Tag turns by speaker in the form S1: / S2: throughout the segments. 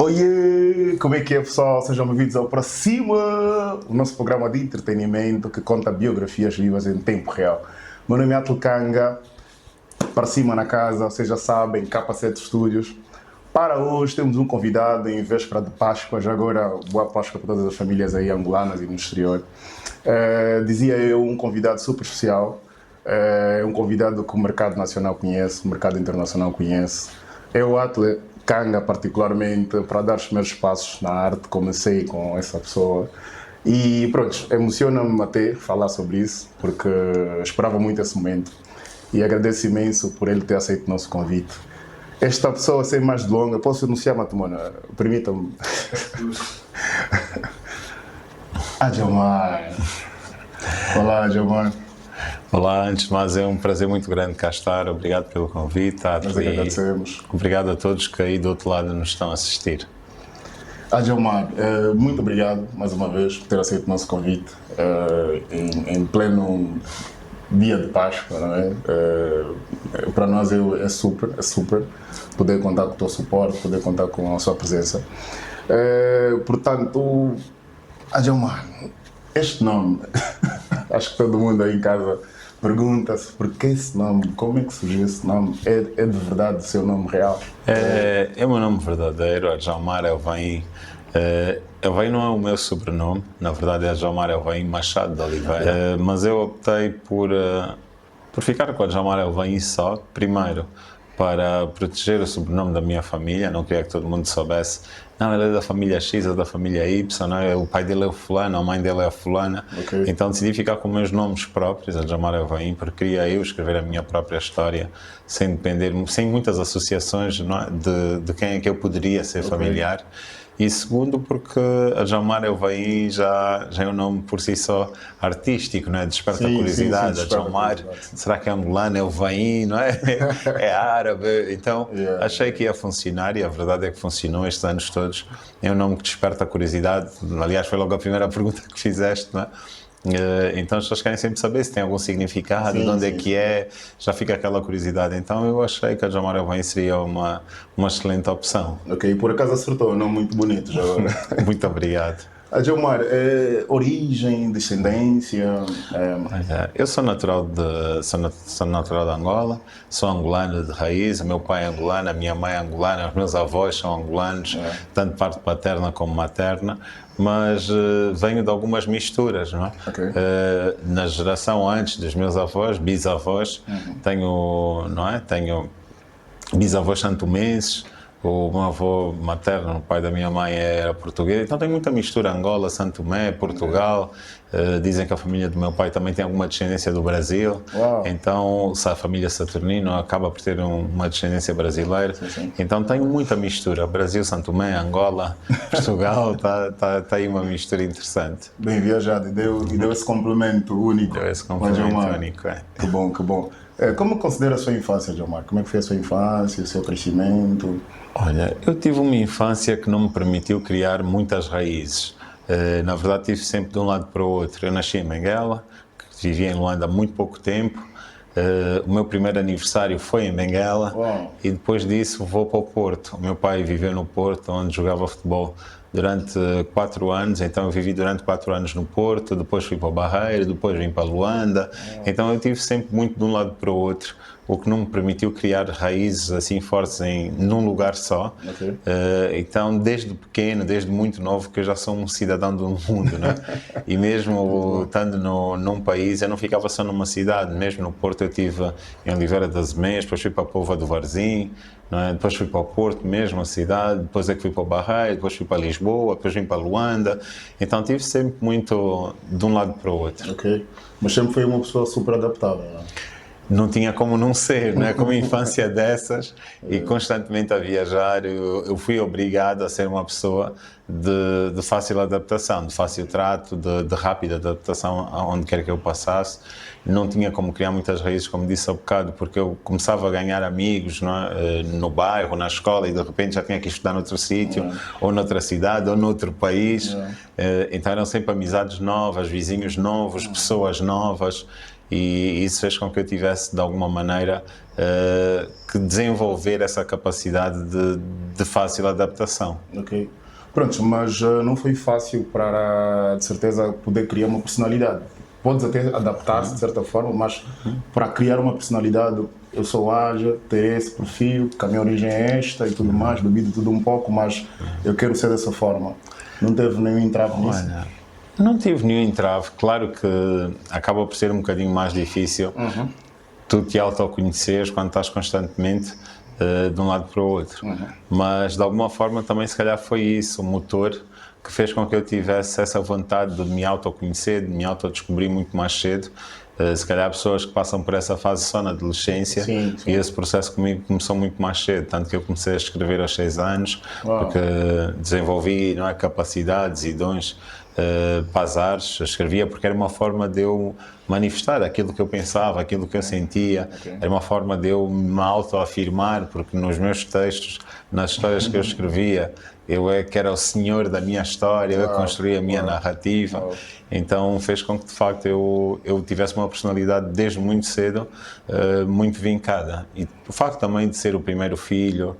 S1: Oiê, como é que é, pessoal? Sejam bem-vindos ao Para Cima, o nosso programa de entretenimento que conta biografias vivas em tempo real. Meu nome é Atle Kanga, Para Cima na casa, vocês já sabem, K7 Studios. Para hoje temos um convidado em véspera de Páscoa, já agora boa Páscoa para todas as famílias aí angolanas e no exterior. Dizia eu, um convidado super especial, um convidado que o mercado nacional conhece, o mercado internacional conhece. É o Atle Kanga, particularmente, para dar os primeiros passos na arte, comecei com essa pessoa. E pronto, emociona-me até falar sobre isso, porque esperava muito esse momento. E agradeço imenso por ele ter aceito o nosso convite. Esta pessoa, sem mais delongas, posso anunciar, Matumana? Permita-me. Adjamar. Olá, Adjamar.
S2: Olá, antes de mais é um prazer muito grande cá estar, obrigado pelo convite.
S1: Nós agradecemos.
S2: Obrigado a todos que aí do outro lado nos estão a assistir.
S1: Adjamar, muito obrigado mais uma vez por ter aceito o nosso convite em pleno dia de Páscoa, não é? Para nós é super poder contar com o teu suporte, poder contar com a sua presença. Portanto, Adjamar, este nome, acho que todo mundo aí em casa pergunta-se por que esse nome, como é que surgiu esse nome? É de verdade o seu nome real?
S2: É o meu nome verdadeiro, Adjamar Elvaim. Elvaim não é o meu sobrenome, na verdade é Adjamar Elvaim Machado de Oliveira, mas eu optei por ficar com Adjamar Elvaim só, primeiro, para proteger o sobrenome da minha família, não queria que todo mundo soubesse. Não, ele é da família X ou da família Y, não é? O pai dele é o fulano, a mãe dele é a fulana. Okay. Então decidi ficar com meus nomes próprios, Adjamar Elvaim, porque queria eu escrever a minha própria história, sem depender, sem muitas associações, não é? de quem é que eu poderia ser familiar. E segundo, porque Adjamar Elvaim já é um nome por si só artístico, não é? Desperta curiosidade. Adjamar, será que é angolano, Elvaim, não é? É árabe. Então, achei que ia funcionar e a verdade é que funcionou estes anos todos. É um nome que desperta curiosidade. Aliás, foi logo a primeira pergunta que fizeste, não é? Então as pessoas querem sempre saber se tem algum significado, de onde é que é, já fica aquela curiosidade. Então eu achei que Adjamar Elvaim seria uma excelente opção.
S1: Ok, por acaso acertou, não muito bonito já agora.
S2: Muito obrigado.
S1: Adjamar, origem, descendência?
S2: Eu sou natural de Angola, sou angolano de raiz, o meu pai é angolano, a minha mãe é angolana, os meus avós são angolanos, tanto parte paterna como materna, mas venho de algumas misturas, não é? Okay. Na geração antes dos meus avós, bisavós, tenho bisavós santomenses. O meu avô materno, o pai da minha mãe, era português, então tem muita mistura, Angola, Santo Tomé, Portugal. Dizem que a família do meu pai também tem alguma descendência do Brasil. Uau. Então a família Saturnino acaba por ter uma descendência brasileira. Sim. Então tenho muita mistura, Brasil, Santo Tomé, Angola, Portugal, tá aí uma mistura interessante.
S1: Bem viajado, e deu esse complemento único.
S2: Deu esse complemento único,
S1: Que bom, que bom. Como considera a sua infância, Adjamar? Como é que foi a sua infância, o seu crescimento?
S2: Olha, eu tive uma infância que não me permitiu criar muitas raízes. Na verdade, tive sempre de um lado para o outro. Eu nasci em Benguela, que vivia em Luanda há muito pouco tempo. O meu primeiro aniversário foi em Benguela. Uau. E depois disso vou para o Porto. O meu pai viveu no Porto, onde jogava futebol durante 4 anos, então eu vivi durante 4 anos no Porto, depois fui para o Barreiro, depois vim para Luanda, então eu tive sempre muito de um lado para o outro, o que não me permitiu criar raízes assim fortes num lugar só. Okay. Então desde pequeno, desde muito novo, que eu já sou um cidadão do mundo, né? E mesmo estando num país, eu não ficava só numa cidade, mesmo no Porto eu estive em Oliveira das Meias, depois fui para a Póvoa do Varzim, não é? Depois fui para o Porto mesmo, a cidade, depois é que fui para o Barreiro, depois fui para Lisboa, depois vim para Luanda, então tive sempre muito de um lado para o outro.
S1: Ok, mas sempre foi uma pessoa super adaptável, não é?
S2: Não tinha como não ser, né? Com uma infância dessas e constantemente a viajar, eu fui obrigado a ser uma pessoa de fácil adaptação, de fácil trato, de rápida adaptação aonde quer que eu passasse. Não tinha como criar muitas raízes, como disse há bocado, porque eu começava a ganhar amigos, não é? No bairro, na escola, e de repente já tinha que estudar noutro sítio, ou noutra cidade, ou noutro país. Então eram sempre amizades novas, vizinhos novos, pessoas novas. e isso fez com que eu tivesse, de alguma maneira, que desenvolver essa capacidade de fácil adaptação.
S1: Ok. Pronto, mas não foi fácil para, de certeza, poder criar uma personalidade. Podes até adaptar-se de certa forma, mas para criar uma personalidade, eu sou ágil, ter esse perfil, que a minha origem é esta e tudo mais, bebi de tudo um pouco, mas eu quero ser dessa forma. Não teve nenhum entrave nisso?
S2: Olha, não tive nenhum entrave. Claro que acaba por ser um bocadinho mais difícil tu te autoconheceres quando estás constantemente de um lado para o outro. Mas, de alguma forma, também se calhar foi isso, o motor que fez com que eu tivesse essa vontade de me autoconhecer, de me autodescobrir muito mais cedo. Se calhar há pessoas que passam por essa fase só na adolescência,
S1: Sim.
S2: e esse processo comigo começou muito mais cedo, tanto que eu comecei a escrever aos 6 anos, porque desenvolvi, não é, capacidades e dons para as artes. Eu escrevia porque era uma forma de eu manifestar aquilo que eu pensava, aquilo que eu sentia, era uma forma de eu me autoafirmar, porque nos meus textos, nas histórias que eu escrevia, eu é que era o senhor da minha história, eu construía a minha narrativa, então fez com que de facto eu tivesse uma personalidade desde muito cedo muito vincada. E o facto também de ser o primeiro filho,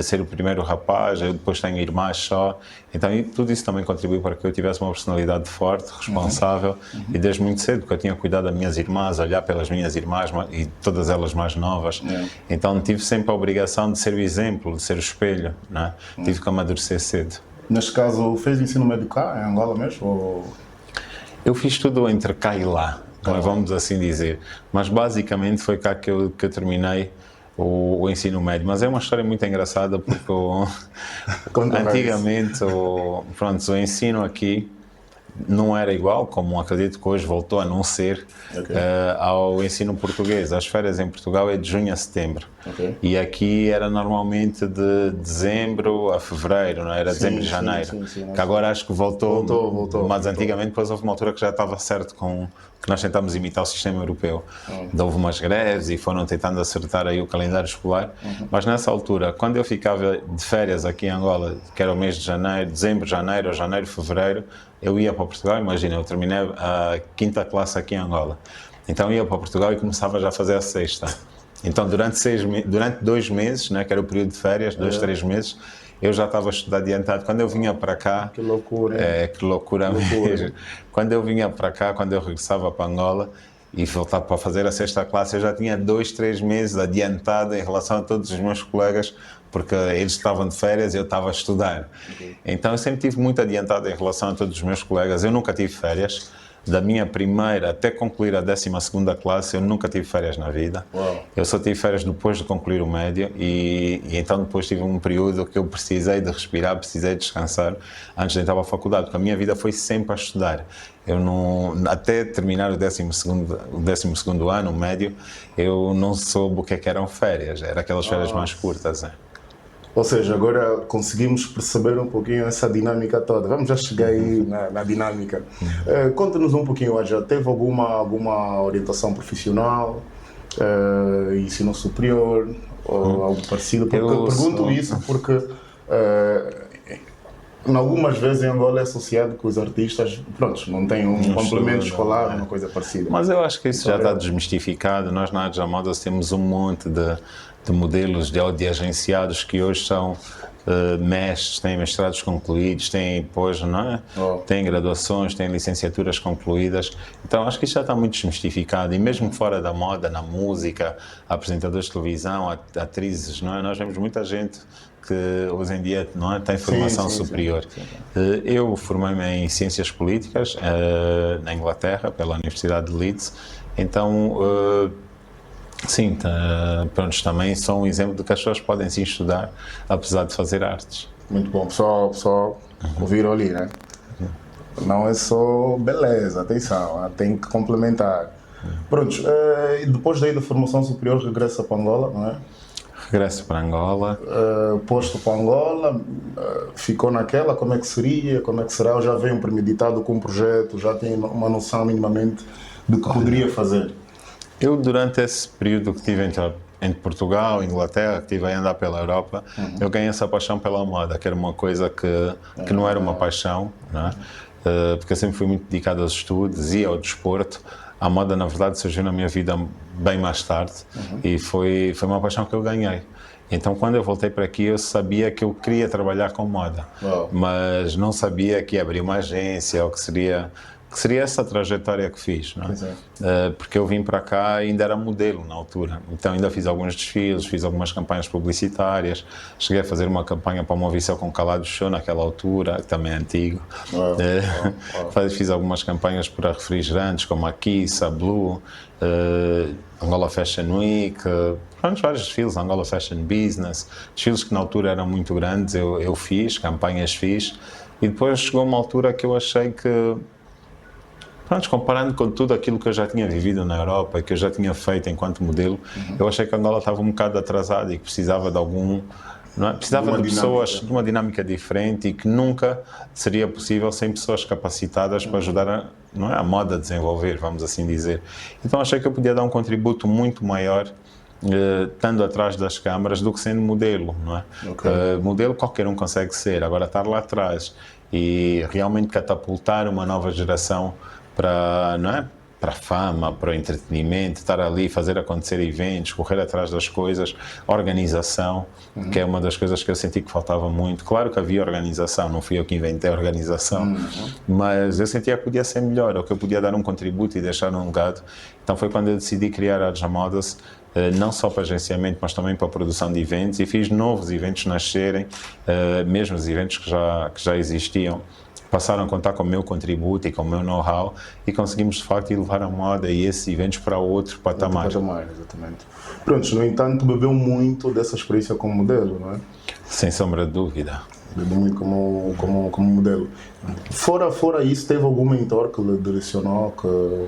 S2: ser o primeiro rapaz, eu depois tenho irmãs só, então tudo isso também contribuiu para que eu tivesse uma personalidade forte, responsável, e desde muito cedo, porque eu tinha cuidado das minhas irmãs, olhar pelas minhas irmãs e todas elas mais novas, então tive sempre a obrigação de ser o exemplo, de ser o espelho, né? Tive que amadurecer cedo.
S1: Neste caso, fez ensino médio cá, em Angola mesmo? Ou...
S2: Eu fiz tudo entre cá e lá, vamos assim dizer, mas basicamente foi cá que eu terminei o ensino médio, mas é uma história muito engraçada porque antigamente o ensino aqui não era igual, como acredito que hoje voltou a não ser, ao ensino português. As férias em Portugal é de junho a setembro, e aqui era normalmente de dezembro a fevereiro, não era? Dezembro e janeiro, que agora acho que voltou, mas antigamente depois houve uma altura que já estava certo com que nós tentámos imitar o sistema europeu. Houve umas greves e foram tentando acertar aí o calendário escolar, mas nessa altura, quando eu ficava de férias aqui em Angola, que era o mês de janeiro, dezembro, janeiro, ou janeiro, fevereiro, eu ia para Portugal. Imagina, eu terminei a 5ª classe aqui em Angola, então ia para Portugal e começava já a fazer a 6ª. Então durante 2 meses, né, que era o período de férias, 2, 3 meses, eu já estava a estudar adiantado. Quando eu vinha para cá...
S1: Que loucura,
S2: que loucura mesmo. Quando eu vinha para cá, quando eu regressava para Angola e voltava para fazer a 6ª classe, eu já tinha 2, 3 meses adiantado em relação a todos os meus colegas, porque eles estavam de férias e eu estava a estudar. Então eu sempre tive muito adiantado em relação a todos os meus colegas. Eu nunca tive férias. Da minha primeira até concluir a 12ª classe, eu nunca tive férias na vida. Eu só tive férias depois de concluir o médio e então depois tive um período que eu precisei de respirar, precisei de descansar antes de entrar para a faculdade, porque a minha vida foi sempre a estudar. Eu não, até terminar o 12º ano, o médio, eu não soube o que é que eram férias, eram aquelas férias mais curtas. Né?
S1: Ou seja, agora conseguimos perceber um pouquinho essa dinâmica toda. Vamos já chegar aí na dinâmica. Conta-nos um pouquinho, já teve alguma orientação profissional, ensino superior, ou algo parecido? Porque eu pergunto isso porque algumas vezes em Angola é associado que os artistas, pronto, não têm um complemento escolar, uma coisa parecida.
S2: Mas eu acho que isso já está desmistificado. Nós na Artes Modas temos um monte de modelos de agenciados que hoje são mestres, têm mestrados concluídos, têm depois, não é? Têm graduações, têm licenciaturas concluídas. Então acho que isso já está muito desmistificado. E mesmo fora da moda, na música, apresentadores de televisão, atrizes, não é? Nós vemos muita gente que hoje em dia não é, tem formação superior. Eu formei-me em Ciências Políticas na Inglaterra, pela Universidade de Leeds. Então, sim, pronto, também são um exemplo de que as pessoas podem sim estudar, apesar de fazer artes.
S1: Muito bom, pessoal ouviram ali, né? Não é só beleza, atenção, tem que complementar. Pronto, depois daí da formação superior regressa para Angola, não é?
S2: Regresso para Angola.
S1: Posto para Angola, ficou naquela, como é que seria, como é que será? Já veio premeditado com um projeto, já tem uma noção minimamente do que poderia fazer?
S2: Eu, durante esse período que tive entre Portugal e Inglaterra, que estive a andar pela Europa, eu ganhei essa paixão pela moda, que era uma coisa que não era uma paixão, não é? Porque eu sempre fui muito dedicado aos estudos e ao desporto. A moda, na verdade, surgiu na minha vida bem mais tarde e foi uma paixão que eu ganhei. Então, quando eu voltei para aqui, eu sabia que eu queria trabalhar com moda, mas não sabia que ia abrir uma agência ou que seria essa trajetória que fiz, não é? Porque eu vim para cá e ainda era modelo na altura. Então, ainda fiz alguns desfiles, fiz algumas campanhas publicitárias, cheguei a fazer uma campanha para uma Visão com Calado Show naquela altura, que também é antigo. Fiz algumas campanhas para refrigerantes, como a Kiss, a Blue, Angola Fashion Week, vários desfiles, Angola Fashion Business, desfiles que na altura eram muito grandes, eu fiz, campanhas fiz, e depois chegou uma altura que eu achei que, comparando com tudo aquilo que eu já tinha vivido na Europa e que eu já tinha feito enquanto modelo, eu achei que Angola estava um bocado atrasada e que precisava de precisava de pessoas, de uma dinâmica diferente e que nunca seria possível sem pessoas capacitadas para ajudar a moda a desenvolver, vamos assim dizer. Então achei que eu podia dar um contributo muito maior estando atrás das câmaras do que sendo modelo, não é? Modelo qualquer um consegue ser, agora estar lá atrás e realmente catapultar uma nova geração para a fama, para o entretenimento, estar ali, fazer acontecer eventos, correr atrás das coisas, organização, que é uma das coisas que eu senti que faltava muito. Claro que havia organização, não fui eu que inventei a organização, mas eu sentia que podia ser melhor, ou que eu podia dar um contributo e deixar um legado. Então foi quando eu decidi criar a Adja Modas, não só para agenciamento, mas também para a produção de eventos, e fiz novos eventos nascerem, mesmo os eventos que já existiam. Passaram a contar com o meu contributo e com o meu know-how e conseguimos, de facto, levar a moda e esses eventos para outro patamar.
S1: Exatamente. Pronto, no entanto, bebeu muito dessa experiência como modelo, não é?
S2: Sem sombra de dúvida.
S1: Bebeu muito como modelo. Fora isso, teve algum mentor que lhe direcionou, que,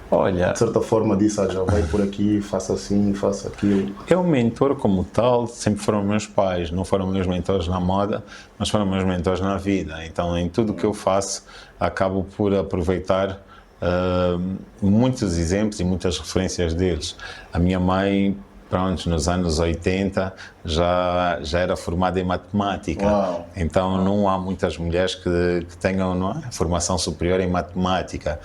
S2: olha,
S1: de certa forma, disse, já vai por aqui, faça assim, faça aquilo?
S2: Eu, mentor como tal, sempre foram meus pais, não foram meus mentores na moda, mas foram meus mentores na vida. Então, em tudo o que eu faço, acabo por aproveitar muitos exemplos e muitas referências deles. A minha mãe, nos anos 80, já era formada em matemática. Então não há muitas mulheres que tenham formação superior em matemática.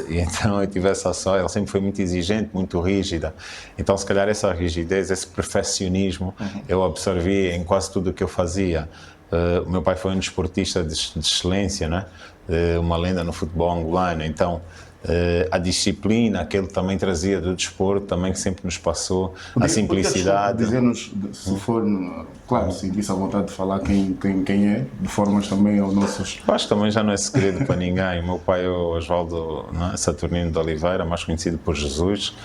S2: E então eu tive essa sorte, ela sempre foi muito exigente, muito rígida. Então se calhar essa rigidez, esse perfeccionismo, eu absorvi em quase tudo o que eu fazia. O meu pai foi um desportista de excelência, né? Uma lenda no futebol angolano. Então a disciplina que ele também trazia do desporto, também que sempre nos passou, a simplicidade.
S1: Dizer-nos, se for, claro, sentisse a vontade de falar quem é, de formas também aos nossos...
S2: Acho que também já não é segredo para ninguém. O meu pai é o Osvaldo Saturnino de Oliveira, mais conhecido por Jesus,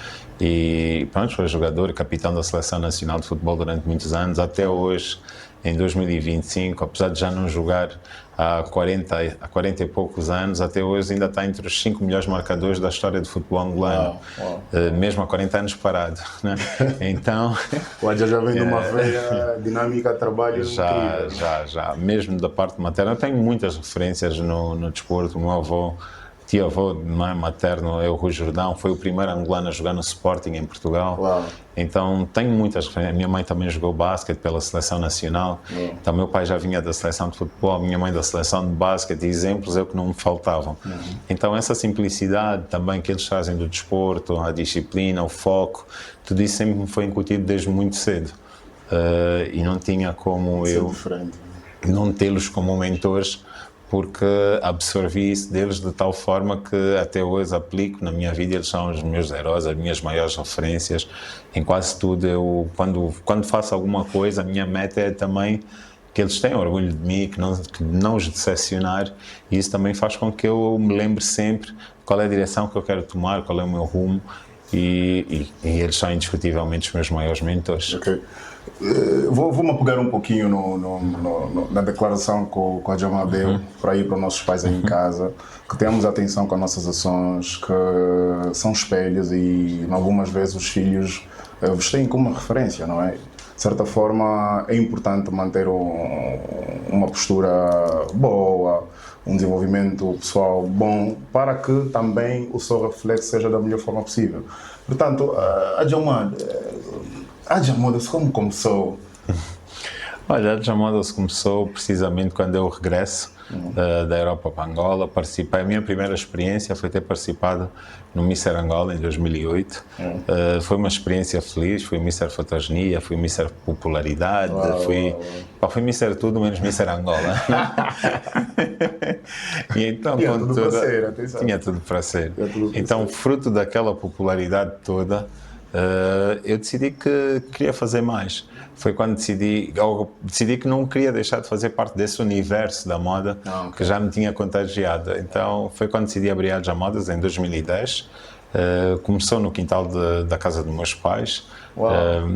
S2: e foi jogador e capitão da Seleção Nacional de Futebol durante muitos anos, até hoje, em 2025, apesar de já não jogar há 40 e poucos anos, até hoje ainda está entre os 5 melhores marcadores da história do futebol angolano, mesmo há 40 anos parado, né? Então...
S1: O Adja já vem de uma veia dinâmica de trabalho incrível.
S2: Já, mesmo da parte materna. Eu tenho muitas referências no desporto. O meu avô, tio-avô materno, é o Rui Jordão, foi o primeiro angolano a jogar no Sporting em Portugal. Então tenho muitas referências. Minha mãe também jogou basquete pela Seleção Nacional. Então meu pai já vinha da Seleção de Futebol, minha mãe da Seleção de Basquete, exemplos é o que não me faltavam. Então essa simplicidade também que eles trazem do desporto, a disciplina, o foco, tudo isso sempre me foi incutido desde muito cedo. E não tinha como eu não tê-los como mentores, porque absorvi isso deles de tal forma que até hoje aplico na minha vida. Eles são os meus heróis, as minhas maiores referências em quase tudo. Eu, quando faço alguma coisa, a minha meta é também que eles tenham orgulho de mim, que não os decepcionar, e isso também faz com que eu me lembre sempre qual é a direção que eu quero tomar, qual é o meu rumo, e eles são indiscutivelmente os meus maiores mentores.
S1: Vou-me apegar um pouquinho na declaração que o Adja deu para ir para os nossos pais aí em casa, que tenhamos atenção com as nossas ações, que são espelhos e algumas vezes os filhos vos têm como referência, não é? De certa forma é importante manter uma postura boa, um desenvolvimento pessoal bom, para que também o seu reflexo seja da melhor forma possível. Portanto, Adja Modas, como começou?
S2: Olha, a Jamodas começou precisamente quando eu regresso da Europa para Angola. Participei, a minha primeira experiência foi ter participado no Mister Angola em 2008. Foi uma experiência feliz, fui Mister Fotogenia, fui Mister Popularidade, fui Mister tudo menos Mister Angola. E então,
S1: Tinha tudo para ser, atenção.
S2: Tinha tudo para ser.
S1: Então,
S2: fruto daquela popularidade toda, eu decidi que queria fazer mais. Foi quando decidi que não queria deixar de fazer parte desse universo da moda que já me tinha contagiado. Então foi quando decidi abrir a Jamodas em 2010. Começou no quintal da casa dos meus pais,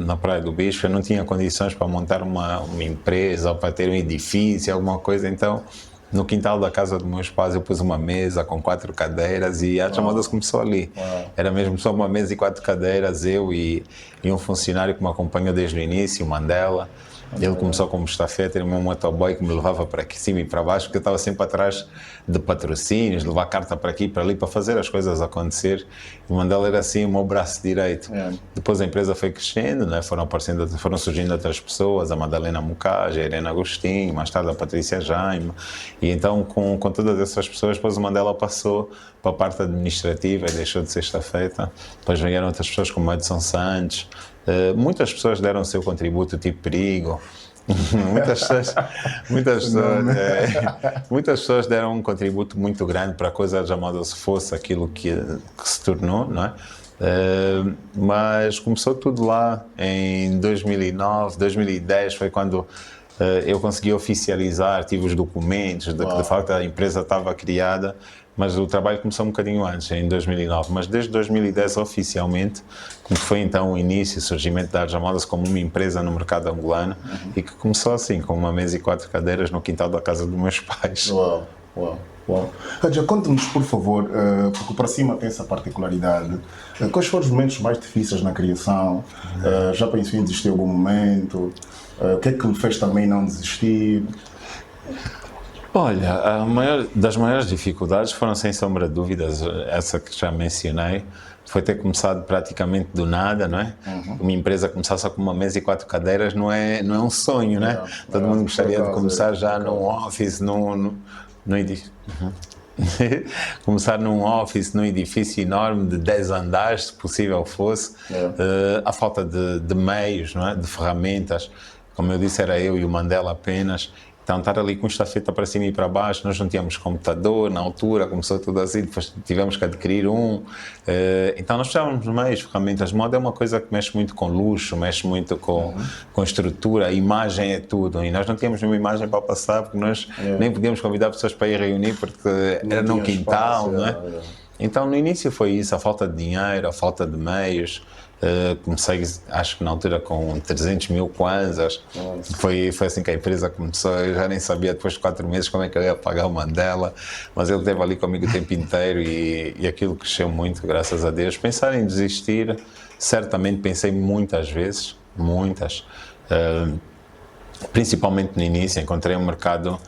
S2: na Praia do Bispo. Eu não tinha condições para montar uma empresa ou para ter um edifício, alguma coisa, então no quintal da casa dos meus pais eu pus uma mesa com 4 cadeiras e a Jamodas começou ali. Era mesmo só uma mesa e 4 cadeiras, eu e um funcionário que me acompanhou desde o início, o Mandela. Ele começou como estafeta, era o meu motoboy que me levava para aqui cima e para baixo, porque eu estava sempre atrás de patrocínios, levar carta para aqui e para ali, para fazer as coisas acontecer. O Mandela era assim o meu braço direito. Depois a empresa foi crescendo, né? Foram surgindo outras pessoas, a Madalena Mucage, a Irene Agostinho, mais tarde a Patrícia Jaime. E então com todas essas pessoas, depois o Mandela passou para a parte administrativa e deixou de ser estafeta. Depois vieram outras pessoas como Edson Santos. Muitas pessoas deram o seu contributo, tipo Perigo. Muitas pessoas deram um contributo muito grande para a coisa da Jamodas fosse aquilo que se tornou, não é? Mas começou tudo lá em 2009, 2010 foi quando eu consegui oficializar, tive os documentos de que de facto a empresa estava criada, mas o trabalho começou um bocadinho antes, em 2009, mas desde 2010 oficialmente, como foi então o início, o surgimento da Jamodas como uma empresa no mercado angolano e que começou assim, com uma mesa e 4 cadeiras no quintal da casa dos meus pais.
S1: Uau. Já conte-nos, por favor, porque para cima tem essa particularidade, quais foram os momentos mais difíceis na criação? Já pensou em desistir em algum momento? O que é que lhe fez também não desistir?
S2: Olha, das maiores dificuldades foram, sem sombra de dúvidas, essa que já mencionei, foi ter começado praticamente do nada, não é? Uma empresa começar só com uma mesa e 4 cadeiras não é um sonho, não é? Todo mundo gostaria de começar já num office, num edifício. Começar num office, num edifício enorme de 10 andares, se possível fosse. A falta de meios, não é? De ferramentas. Como eu disse, era eu e o Mandela apenas. Então, estar ali com estafeta para cima e para baixo, nós não tínhamos computador na altura, começou tudo assim, depois tivemos que adquirir um. Então, nós precisávamos de meios, ferramentas. Moda é uma coisa que mexe muito com luxo, mexe muito com estrutura, a imagem é tudo. E nós não tínhamos nenhuma imagem para passar, porque nós nem podíamos convidar pessoas para ir reunir, porque era no quintal, não é? Então, no início foi isso, a falta de dinheiro, a falta de meios. Comecei, acho que na altura, com 300 mil kwanzas. Foi assim que a empresa começou. Eu já nem sabia, depois de 4 meses, como é que eu ia pagar o Mandela, mas ele esteve ali comigo o tempo inteiro e aquilo cresceu muito, graças a Deus. Pensar em desistir, certamente pensei muitas vezes, principalmente no início. Encontrei um mercado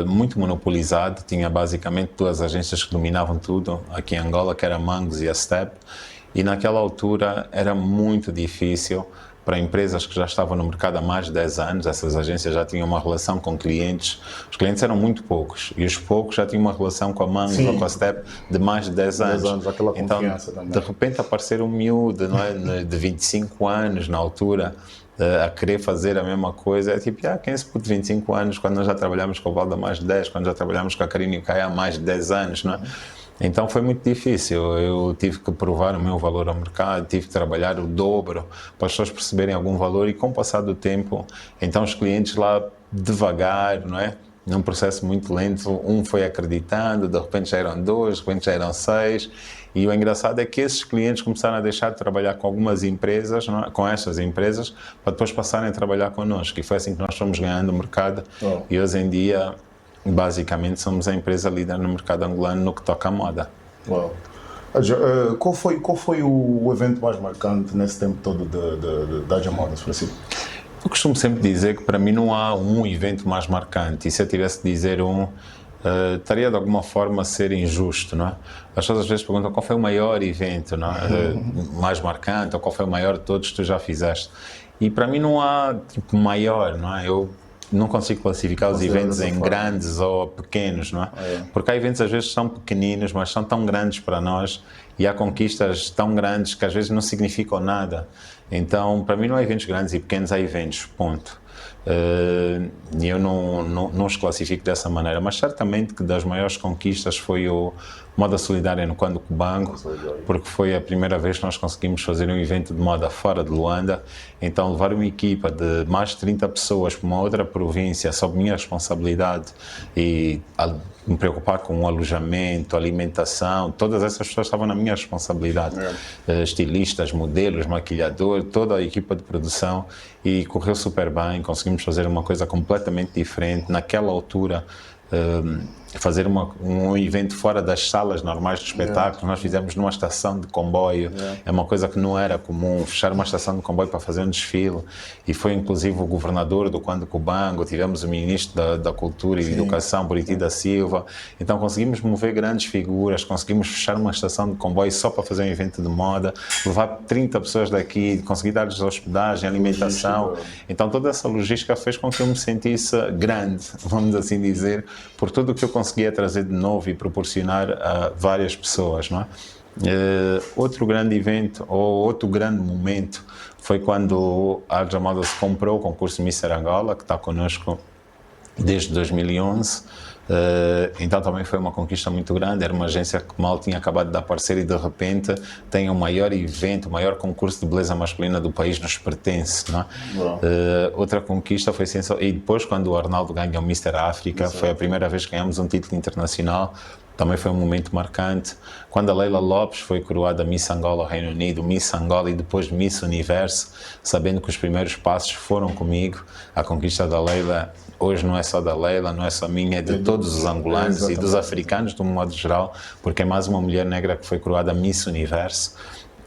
S2: muito monopolizado, tinha basicamente 2 agências que dominavam tudo aqui em Angola, que era a Mangos e a Step. E naquela altura era muito difícil para empresas que já estavam no mercado há mais de 10 anos, essas agências já tinham uma relação com clientes, os clientes eram muito poucos, e os poucos já tinham uma relação com a Mangos ou com a Step de mais de 10 anos.
S1: Aquela confiança
S2: então,
S1: também.
S2: De repente aparecer um miúdo, não é, de 25 anos na altura, a querer fazer a mesma coisa, é tipo, quem é esse puto de 25 anos, quando nós já trabalhamos com o Valda há mais de 10, quando já trabalhamos com a Karine e o Caia há mais de 10 anos, não é? Então foi muito difícil, eu tive que provar o meu valor ao mercado, tive que trabalhar o dobro para as pessoas perceberem algum valor e com o passar do tempo, então os clientes lá devagar, não é? Num processo muito lento, um foi acreditando, de repente já eram 2, de repente já eram 6 e o engraçado é que esses clientes começaram a deixar de trabalhar com algumas empresas, não é? Com estas empresas, para depois passarem a trabalhar connosco e foi assim que nós fomos ganhando o mercado e hoje em dia basicamente somos a empresa líder no mercado angolano no que toca à moda.
S1: Uau. Qual foi o evento mais marcante nesse tempo todo da Jamodas, Francisco?
S2: Eu costumo sempre dizer que para mim não há um evento mais marcante e se eu tivesse de dizer estaria de alguma forma a ser injusto, não é? As pessoas às vezes perguntam qual foi o maior evento, não é? Mais marcante ou qual foi o maior de todos que tu já fizeste. E para mim não há tipo maior, não é? Eu não consigo classificar os eventos em grandes ou pequenos, não é? Porque há eventos às vezes que são pequeninos, mas são tão grandes para nós e há conquistas tão grandes que às vezes não significam nada. Então, para mim não há eventos grandes e pequenos, há eventos, ponto. E eu não os classifico dessa maneira, mas certamente que das maiores conquistas foi o Moda Solidária no Conde Cubango, porque foi a primeira vez que nós conseguimos fazer um evento de moda fora de Luanda. Então levar uma equipa de mais de 30 pessoas para uma outra província sob minha responsabilidade e me preocupar com o alojamento, alimentação, todas essas pessoas estavam na minha responsabilidade. Estilistas, modelos, maquilhador, toda a equipa de produção, e correu super bem, conseguimos fazer uma coisa completamente diferente naquela altura. Fazer um evento fora das salas normais de espetáculos. Nós fizemos numa estação de comboio, é uma coisa que não era comum, fechar uma estação de comboio para fazer um desfile, e foi inclusive o governador do Conde Cubango, tivemos o ministro da Cultura e Educação, Buriti da Silva. Então conseguimos mover grandes figuras, conseguimos fechar uma estação de comboio só para fazer um evento de moda, levar 30 pessoas daqui, conseguir dar-lhes hospedagem, alimentação. Então toda essa logística fez com que eu me sentisse grande, vamos assim dizer, por tudo o que eu conseguia trazer de novo e proporcionar a várias pessoas, não é? Outro grande evento, ou outro grande momento, foi quando a Arja Models comprou o concurso Mister Angola, que está connosco desde 2011. Então também foi uma conquista muito grande. Era uma agência que mal tinha acabado de aparecer e de repente tem o maior evento, o maior concurso de beleza masculina do país, nos pertence, não é? Outra conquista foi sensacional. E depois, quando o Arnaldo ganhou o Mister África, foi a primeira vez que ganhamos um título internacional. Também foi um momento marcante. Quando a Leila Lopes foi coroada Miss Angola Reino Unido, Miss Angola e depois Miss Universo, sabendo que os primeiros passos foram comigo, a conquista da Leila hoje não é só da Leila, não é só minha, é de todos os angolanos e dos africanos de um modo geral, porque é mais uma mulher negra que foi coroada Miss Universo.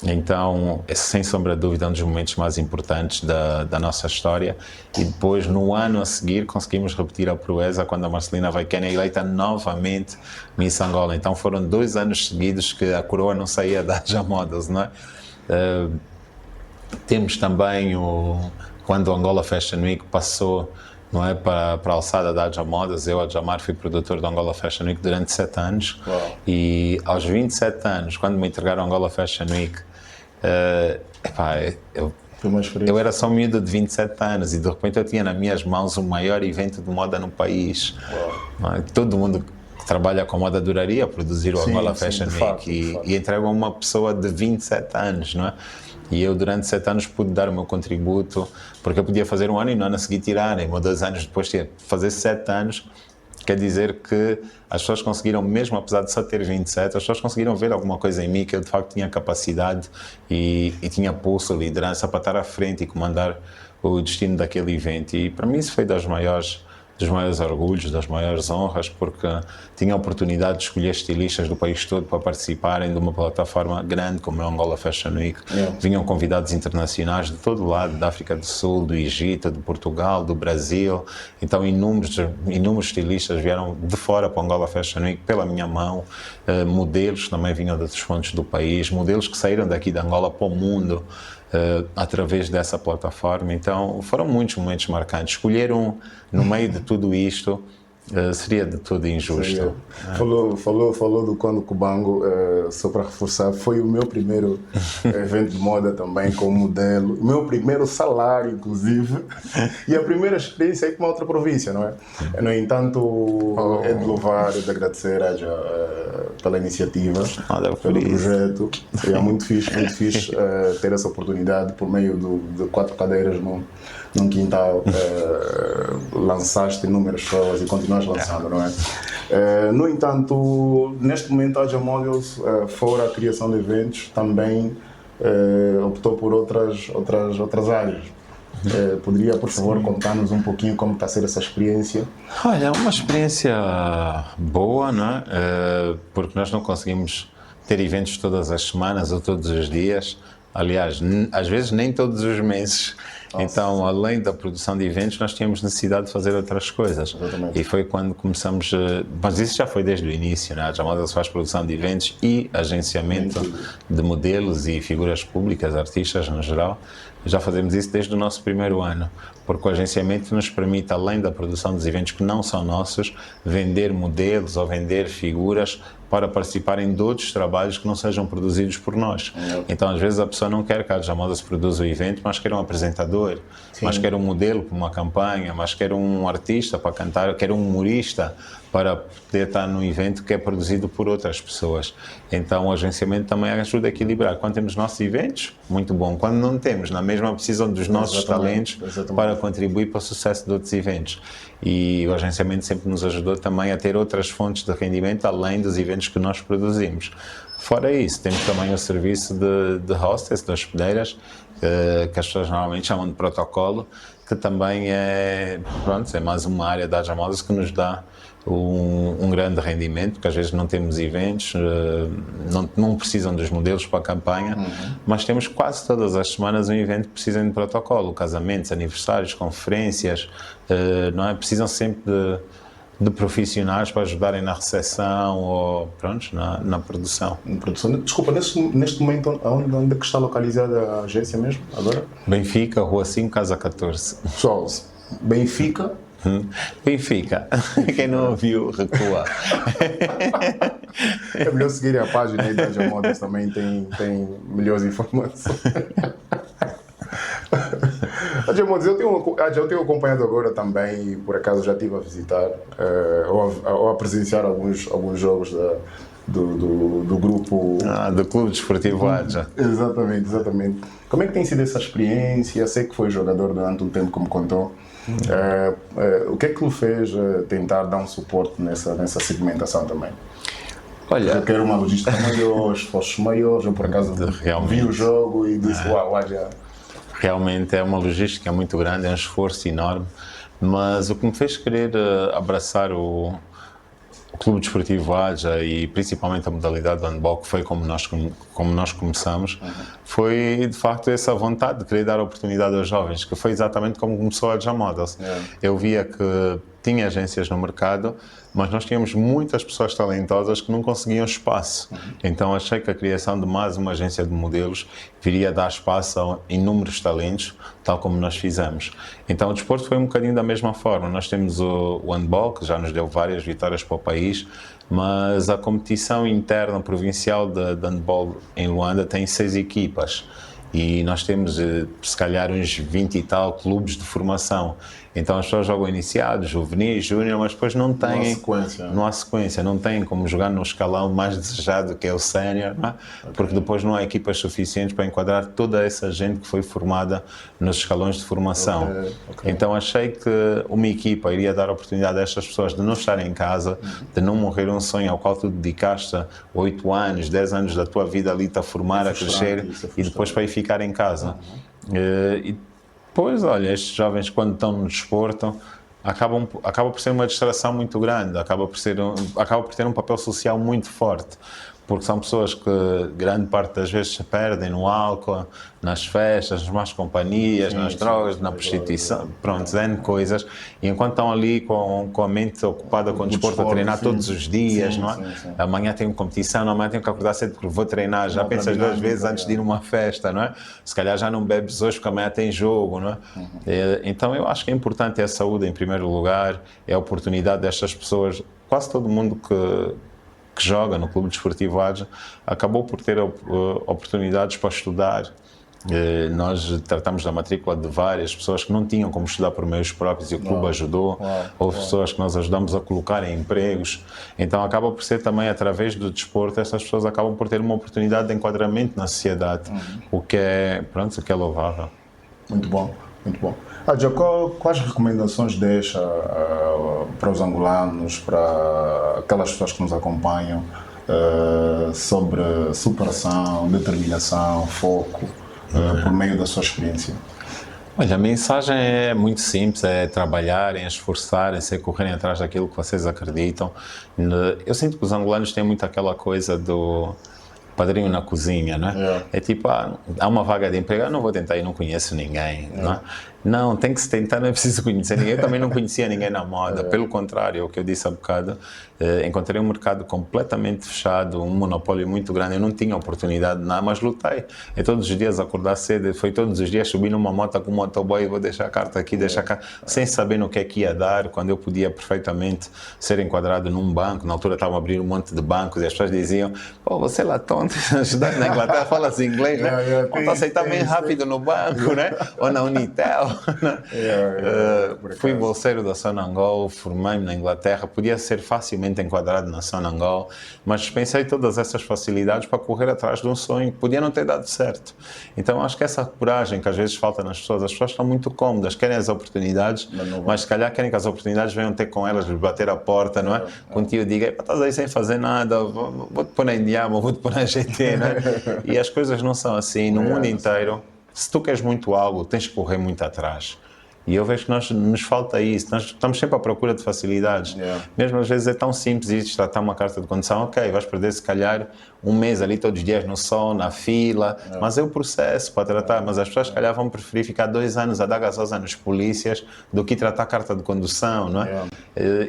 S2: Então, sem sombra de dúvida, é um dos momentos mais importantes da nossa história. E depois, no ano a seguir, conseguimos repetir a proeza quando a Marcelina Vaikena é eleita novamente Miss Angola. Então, foram 2 anos seguidos que a coroa não saía da Arja Models, não é? Temos também quando o Angola Fashion Week passou, não é, para a alçada da Arja Models. Eu, Adjamar, fui produtor da Angola Fashion Week durante 7 anos. E aos 27 anos, quando me entregaram a Angola Fashion Week, eu era só um miúdo de 27 anos e de repente eu tinha nas minhas mãos o maior evento de moda no país. Todo mundo que trabalha com moda adoraria produzir o Angola Fashion Week e entregam a uma pessoa de 27 anos, não é? E eu durante 7 anos pude dar o meu contributo, porque eu podia fazer 1 ano e no ano a seguir tirarem, ou 2 anos depois fazer 7 anos. Quer dizer que as pessoas conseguiram, mesmo apesar de só ter 27, as pessoas conseguiram ver alguma coisa em mim, que eu de facto tinha capacidade e tinha pulso, liderança para estar à frente e comandar o destino daquele evento. E para mim isso foi dos maiores orgulhos, das maiores honras, porque tinha a oportunidade de escolher estilistas do país todo para participarem de uma plataforma grande como a Angola Fashion Week. Vinham convidados internacionais de todo o lado, da África do Sul, do Egito, de Portugal, do Brasil. Então inúmeros estilistas vieram de fora para a Angola Fashion Week pela minha mão. Modelos que também vinham de outros pontos do país, modelos que saíram daqui de Angola para o mundo, através dessa plataforma. Então foram muitos momentos marcantes. Escolher um no meio de tudo isto seria de tudo injusto.
S1: Falou do Conde Cubango, só para reforçar, foi o meu primeiro evento de moda também como modelo, o meu primeiro salário inclusive, e a primeira experiência aí com uma outra província, não é? No entanto, é de louvar e de agradecer pela iniciativa, pelo projeto. É muito fixe ter essa oportunidade por meio de 4 cadeiras num quintal. Lançaste inúmeras pessoas e continuas lançando, não é? No entanto, neste momento a Arja Models, fora a criação de eventos, também optou por outras áreas. Poderia, por favor, contar-nos um pouquinho como está a ser essa experiência?
S2: Olha, é uma experiência boa, não é? Porque nós não conseguimos ter eventos todas as semanas ou todos os dias. Aliás, às vezes nem todos os meses. Então, além da produção de eventos, nós tínhamos necessidade de fazer outras coisas.
S1: Exatamente.
S2: E foi quando começamos, mas isso já foi desde o início, né? A Jamodas faz produção de eventos e agenciamento de modelos e figuras públicas, artistas no geral. Já fazemos isso desde o nosso primeiro ano, porque o agenciamento nos permite, além da produção dos eventos que não são nossos, vender modelos ou vender figuras para participarem de outros trabalhos que não sejam produzidos por nós. Então, às vezes, a pessoa não quer que a Jamodas produza o evento, mas quer um apresentador, mas quer um modelo para uma campanha, mas quer um artista para cantar, quer um humorista para poder estar no evento que é produzido por outras pessoas. Então, o agenciamento também ajuda a equilibrar. Quando temos nossos eventos, muito bom. Quando não temos, na mesma precisam dos nossos talentos para contribuir para o sucesso de outros eventos. E o agenciamento sempre nos ajudou também a ter outras fontes de rendimento além dos eventos que nós produzimos. Fora isso, temos também o serviço de hostess, de hospedeiras, que as pessoas normalmente chamam de protocolo, que também é mais uma área da Jamodas que nos dá um grande rendimento, porque às vezes não temos eventos, não precisam dos modelos para a campanha, mas temos quase todas as semanas um evento que precisa de protocolo, casamentos, aniversários, conferências, não é? Precisam sempre de profissionais para ajudarem na recepção ou na produção.
S1: Desculpa, neste momento, onde é que está localizada a agência mesmo, agora?
S2: Benfica, Rua 5, Casa 14.
S1: Pessoal, Benfica.
S2: Benfica. Quem não ouviu, recua.
S1: É melhor seguir a página aí da Jamodas, também tem melhores informações. A Jamodas, eu tenho acompanhado agora também, por acaso já estive a visitar ou a presenciar alguns jogos do grupo...
S2: do Clube Desportivo Adja.
S1: Exatamente. Como é que tem sido essa experiência? Sei que foi jogador durante um tempo, como contou. O que é que lhe fez tentar dar um suporte nessa segmentação também?
S2: Olha,
S1: eu quero uma logística maior, esforços maiores. Eu, por acaso, vi o jogo e disse, uau, já...
S2: Realmente é uma logística muito grande, é um esforço enorme, mas o que me fez querer abraçar o Clube Desportivo Adja e principalmente a modalidade do handball, que foi como nós começamos, foi de facto essa vontade de querer dar oportunidade aos jovens, que foi exatamente como começou a Jamodas. Eu via que tinha agências no mercado, mas nós tínhamos muitas pessoas talentosas que não conseguiam espaço. Então achei que a criação de mais uma agência de modelos viria dar espaço a inúmeros talentos, tal como nós fizemos. Então o desporto foi um bocadinho da mesma forma. Nós temos o handball, que já nos deu várias vitórias para o país, mas a competição interna provincial de handball em Luanda tem 6 equipas. E nós temos, se calhar, uns 20 e tal clubes de formação. Então as pessoas jogam iniciados, juvenis, júnior, mas depois não têm... Não há sequência, não têm como jogar no escalão mais desejado, que é o sénior, porque depois não há equipas suficientes para enquadrar toda essa gente que foi formada nos escalões de formação. Então achei que uma equipa iria dar a oportunidade a estas pessoas de não estarem em casa, de não morrer um sonho ao qual tu dedicaste 8 anos, 10 anos da tua vida ali a formar, a crescer, e depois para ir ficar em casa. E depois, olha, estes jovens quando estão no desporto acaba por ser uma distração muito grande, acaba por ter um papel social muito forte, porque são pessoas que grande parte das vezes se perdem no álcool, nas festas, nas más companhias, nas drogas, na prostituição, pronto, N coisas, e enquanto estão ali com a mente ocupada com o desporto, a treinar todos os dias, não é? Amanhã tenho competição, amanhã tenho que acordar cedo porque vou treinar, já pensas 2 vezes antes de ir a uma festa, não é? Se calhar já não bebes hoje porque amanhã tem jogo, não é? Então eu acho que é importante a saúde em primeiro lugar, é a oportunidade destas pessoas, quase todo mundo que joga no Clube Desportivo Adja acabou por ter oportunidades para estudar. Nós tratamos da matrícula de várias pessoas que não tinham como estudar por meios próprios e o clube ajudou. Houve pessoas que nós ajudamos a colocar em empregos. Então acaba por ser também através do desporto, essas pessoas acabam por ter uma oportunidade de enquadramento na sociedade, o que é louvável.
S1: Muito bom. Adja, quais recomendações deixa para os angolanos, para aquelas pessoas que nos acompanham, sobre superação, determinação, foco, por meio da sua experiência?
S2: Olha, a mensagem é muito simples, é trabalharem, esforçarem-se, correrem atrás daquilo que vocês acreditam. Eu sinto que os angolanos têm muito aquela coisa do padrinho na cozinha, né? É tipo, há uma vaga de emprego, eu não vou tentar, eu não conheço ninguém, né? Não, tem que se tentar, não é preciso conhecer ninguém. Eu também não conhecia ninguém na moda, pelo contrário, o que eu disse há bocado, encontrei um mercado completamente fechado, um monopólio muito grande, eu não tinha oportunidade de nada, mas lutei. É todos os dias acordar cedo, foi todos os dias subir numa moto com um motoboy, vou deixar a carta aqui, deixar a carta, sem saber no que é que ia dar, quando eu podia perfeitamente ser enquadrado num banco. Na altura estavam a abrir um monte de bancos e as pessoas diziam, pô, você é lá tonto, ajudar na Inglaterra, fala-se inglês, né? Vamos aceitar bem rápido no banco, né? Ou na Unitel. Fui bolseiro da Sonangol, formei-me na Inglaterra, podia ser facilmente enquadrado na Sonangol, mas dispensei todas essas facilidades para correr atrás de um sonho que podia não ter dado certo. Então acho que essa coragem que às vezes falta nas pessoas, as pessoas estão muito cómodas, querem as oportunidades, mas se calhar querem que as oportunidades venham ter com elas, lhes bater a porta, não é? Quando o tio diga, estás aí sem fazer nada, vou-te pôr na Indiama, vou-te pôr na GT, não é? E as coisas não são assim, no mundo inteiro. Se tu queres muito algo, tens que correr muito atrás. E eu vejo que nos falta isso, nós estamos sempre à procura de facilidades. Mesmo às vezes é tão simples isso, tratar uma carta de condução, ok, vais perder se calhar um mês ali todos os dias no sol, na fila, mas é o processo para tratar, mas as pessoas se calhar vão preferir ficar 2 anos a dar gasosa nos polícias do que tratar a carta de condução, não é?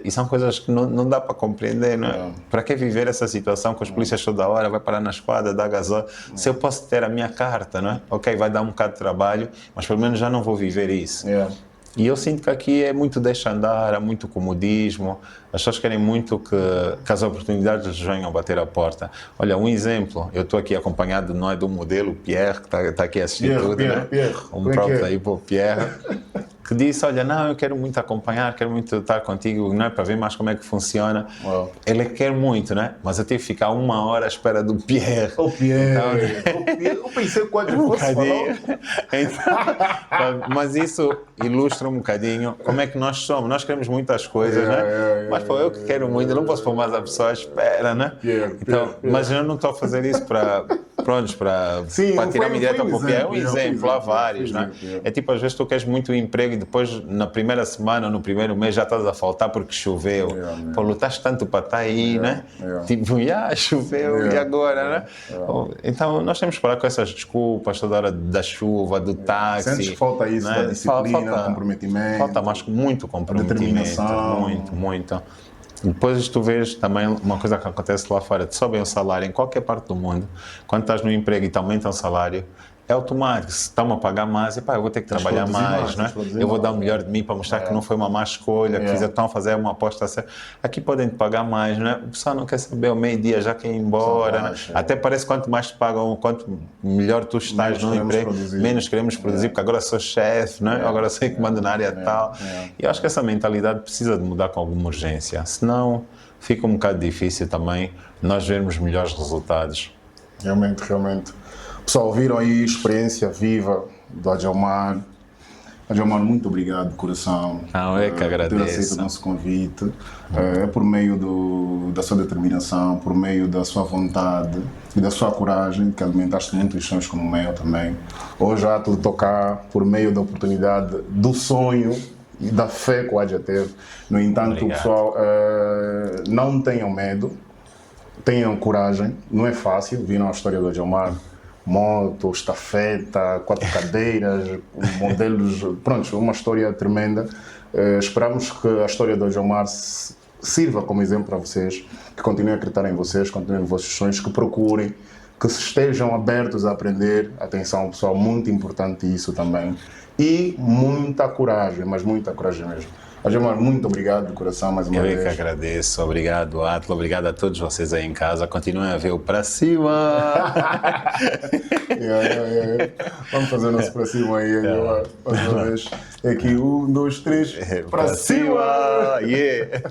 S2: E são coisas que não dá para compreender, não é? Para que viver essa situação com os polícias toda hora, vai parar na esquadra, dar gasosa, se eu posso ter a minha carta, não é? Ok, vai dar um bocado de trabalho, mas pelo menos já não vou viver isso. E eu sinto que aqui é muito deixa andar, há muito comodismo, as pessoas querem muito que as oportunidades lhes venham bater a porta. Olha, um exemplo, eu estou aqui acompanhado, não é, do modelo Pierre, que está aqui a assistir tudo, né? Um próprio aí para o Pierre, que disse, olha, não, eu quero muito acompanhar, quero muito estar contigo, não é, para ver mais como é que funciona. Ele quer muito, né? Mas eu tive que ficar 1 hora à espera do Pierre.
S1: O Pierre, então, eu pensei quando eu fosse falar.
S2: Então, mas isso ilustra um bocadinho como é que nós somos. Nós queremos muitas coisas, né? Mas pô, eu que quero muito, eu não posso pôr mais a pessoa à espera, né? Então, mas eu não estou a fazer isso para tirar-me direto para o Pierre. É um exemplo, há vários, né? É tipo, às vezes tu queres muito emprego e depois na primeira semana ou no primeiro mês já estás a faltar porque choveu. Pô, lutaste tanto para estar aí, né? Tipo, choveu e agora, né? Então nós temos que parar com essas desculpas toda hora da chuva, do táxi.
S1: Sentes que falta isso, né? Da disciplina, comprometimento.
S2: Falta mais muito comprometimento, muito. Depois tu vês também uma coisa que acontece lá fora, te sobem o salário em qualquer parte do mundo, quando estás no emprego e te aumentam o salário, é automático, se estão a pagar mais, epá, eu vou ter que trabalhar mais, não é? Eu vou dar o melhor de mim para mostrar que não foi uma má escolha, que estão a fazer uma aposta certa. Aqui podem te pagar mais, não é? O pessoal não quer saber, ao meio-dia já quer ir embora, né? Até parece que quanto mais te pagam, quanto melhor tu estás no emprego, menos queremos produzir, porque agora sou chefe, não é? Agora sei que mando na área tal. E eu acho que essa mentalidade precisa de mudar com alguma urgência, senão fica um bocado difícil também nós vermos melhores resultados.
S1: Realmente. Pessoal, viram aí a experiência viva do Adjelmar. Adjelmar, muito obrigado de coração.
S2: Eu que agradeço.
S1: Por ter aceito o nosso convite. É por meio da sua determinação, por meio da sua vontade e da sua coragem, que alimentaste muitos sonhos como o meu também. Hoje há tudo tocar por meio da oportunidade, do sonho e da fé que o Adja teve. No entanto, pessoal, não tenham medo, tenham coragem. Não é fácil, viram a história do Adjelmar. Moto, estafeta, 4 cadeiras, modelos, pronto, uma história tremenda. Esperamos que a história do Adjelmar sirva como exemplo para vocês, que continuem a acreditar em vocês, continuem nos vossos sonhos, que procurem, que estejam abertos a aprender. Atenção, pessoal, muito importante isso também. E muita coragem, mas muita coragem mesmo. Adjelmar, muito obrigado de coração mais uma vez.
S2: Eu que agradeço. Obrigado, Atla. Obrigado a todos vocês aí em casa. Continuem a ver o Pra Cima.
S1: Vamos fazer o nosso Pra Cima aí, Adjelmar. Mais uma vez. Aqui, 1, 2, 3. Pra cima!
S2: Yeah!